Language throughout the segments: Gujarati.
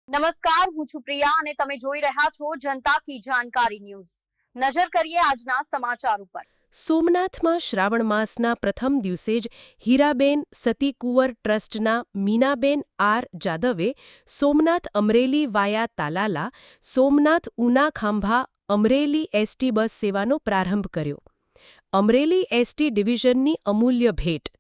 નમસ્કાર, હું છું પ્રિયા અને તમે જોઈ રહ્યા છો જનતા કી જાણકારી ન્યૂઝ। નજર કરીએ આજના સમાચાર ઉપર। સોમનાથમાં શ્રાવણ માસના પ્રથમ દિવસે જ હીરાબેન સતી કુંવર ટ્રસ્ટના મીનાબેન આર જાદવે સોમનાથ અમરેલી વાયા તાલાલા સોમનાથ ઉના ખાંભા અમરેલી એસટી બસ સેવાનો પ્રારંભ કર્યો। અમરેલી એસટી ડિવિઝનની અમૂલ્ય ભેટ।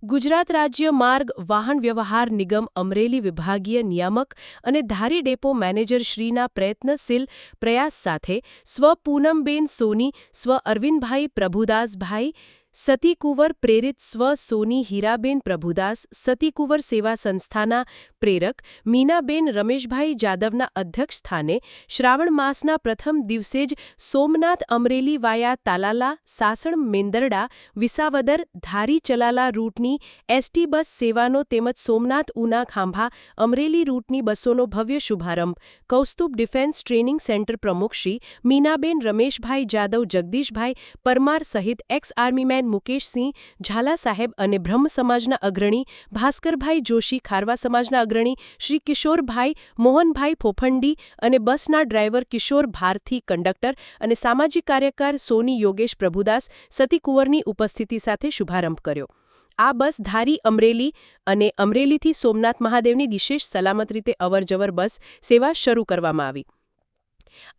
ગુજરાત રાજ્ય માર્ગ વાહન વ્યવહાર નિગમ અમરેલી વિભાગીય નિયામક અને ધારી ડેપો મેનેજર શ્રીના પ્રયત્નશીલ પ્રયાસ સાથે સ્વ પૂનમબેન સોની સ્વ અરવિંદભાઈ પ્રભુદાસભાઈ સતીકુંવર પ્રેરિત સ્વ સોની હીરાબેન પ્રભુદાસ સતીકુંવર સેવા સંસ્થાના પ્રેરક મીનાબેન રમેશભાઈ જાદવના અધ્યક્ષ સ્થાને શ્રાવણ માસના પ્રથમ દિવસે જ સોમનાથ અમરેલી વાયા તાલાલા સાસણ મેંદરડા વિસાવદર ધારી ચલાલા રૂટની એસટી બસ સેવાનો તેમજ સોમનાથ ઉના ખાંભા અમરેલી રૂટની બસોનો ભવ્ય શુભારંભ કૌસ્તુભ ડિફેન્સ ટ્રેનિંગ સેન્ટર પ્રમુખ શ્રી મીનાબેન રમેશભાઈ જાદવ જગદીશભાઈ પરમાર સહિત એક્સ આર્મીમેન મુકેશસિંહ ઝાલા સાહેબ અને બ્રહ્મ સમાજના અગ્રણી ભાસ્કરભાઈ જોશી ખારવા સમાજના અગ્રણી શ્રી કિશોરભાઈ મોહનભાઈ ફોફંડી અને બસના ડ્રાઈવર કિશોર ભારથી કંડક્ટર અને સામાજિક કાર્યકર સોની યોગેશ પ્રભુદાસ સતીકુંવરની ઉપસ્થિતિ સાથે શુભારંભ કર્યો। આ બસ ધારી અમરેલી અને અમરેલીથી સોમનાથ મહાદેવની વિશેષ સલામત રીતે અવરજવર બસ સેવા શરૂ કરવામાં આવી।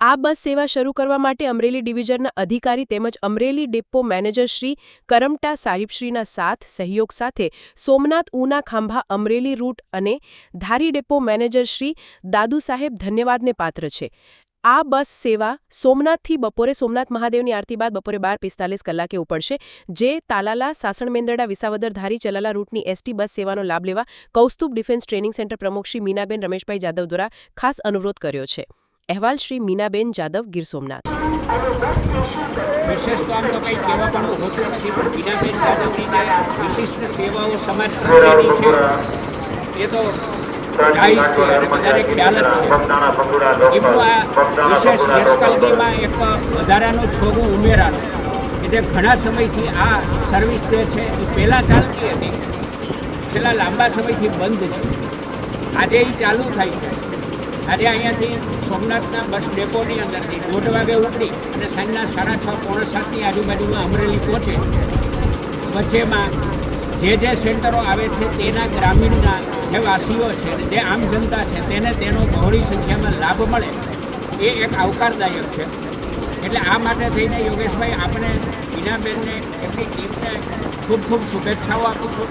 આ બસ સેવા શરૂ કરવા માટે અમરેલી ડિવિઝનના અધિકારી તેમજ અમરેલી ડેપો મેનેજર શ્રી કરમટા સાહિબશ્રીના સાથ સહયોગ સાથે સોમનાથ ઉના ખાંભા અમરેલી રૂટ અને ધારી ડેપો મેનેજર શ્રી દાદુ સાહેબ ધન્યવાદને પાત્ર છે। આ બસ સેવા સોમનાથથી બપોરે સોમનાથ મહાદેવની આરતી બાદ બપોરે 12:45 કલાકે ઉપડશે, જે તાલાલા સાસણ મેંદરડા વિસાવદર ધારી ચલાલા રૂટની એસટી બસ સેવાનો લાભ લેવા કૌસ્તુભ ડિફેન્સ ટ્રેનિંગ સેન્ટર પ્રમુખ શ્રી મીનાબેન રમેશભાઈ જાદવ દ્વારા ખાસ અનુરોધ કર્યો છે। અહેવાલ શ્રી મીનાબેન જાદવ, ગીર સોમનાથ। વિશેષ તો આમ તો કંઈ કહેવા પણ હોતું નથી, પણ મીનાબેન જાદવની જે વિશિષ્ટ સેવાઓ સમાજ પ્રત્યેની છે એ તો જાયઝ છે અને બધાને ખ્યાલ જ છે। એમનું આ વિશેષ દેશકલ્પીમાં એક વધારાનું છોડું ઉમેરાનું કે જે ઘણા સમયથી આ સર્વિસ જે છે એ પહેલાં ચાલતી હતી, છેલ્લા લાંબા સમયથી બંધ છે, આજે એ ચાલુ થાય છે। આજે અહીંયાથી સોમનાથના બસ ડેપોની અંદરથી 1:30 વાગે ઉપડી અને સાંજના 6:30-6:45ની આજુબાજુમાં અમરેલી પહોંચે। વચ્ચેમાં જે સેન્ટરો આવે છે તેના ગ્રામીણના જે વાસીઓ છે જે આમ જનતા છે તેને તેનો બહોળી સંખ્યામાં લાભ મળે એ એક આવકારદાયક છે। એટલે આ માટે થઈને યોગેશભાઈ આપણે મીનાબેનને એમની ટીમને ખૂબ ખૂબ શુભેચ્છાઓ આપું છું।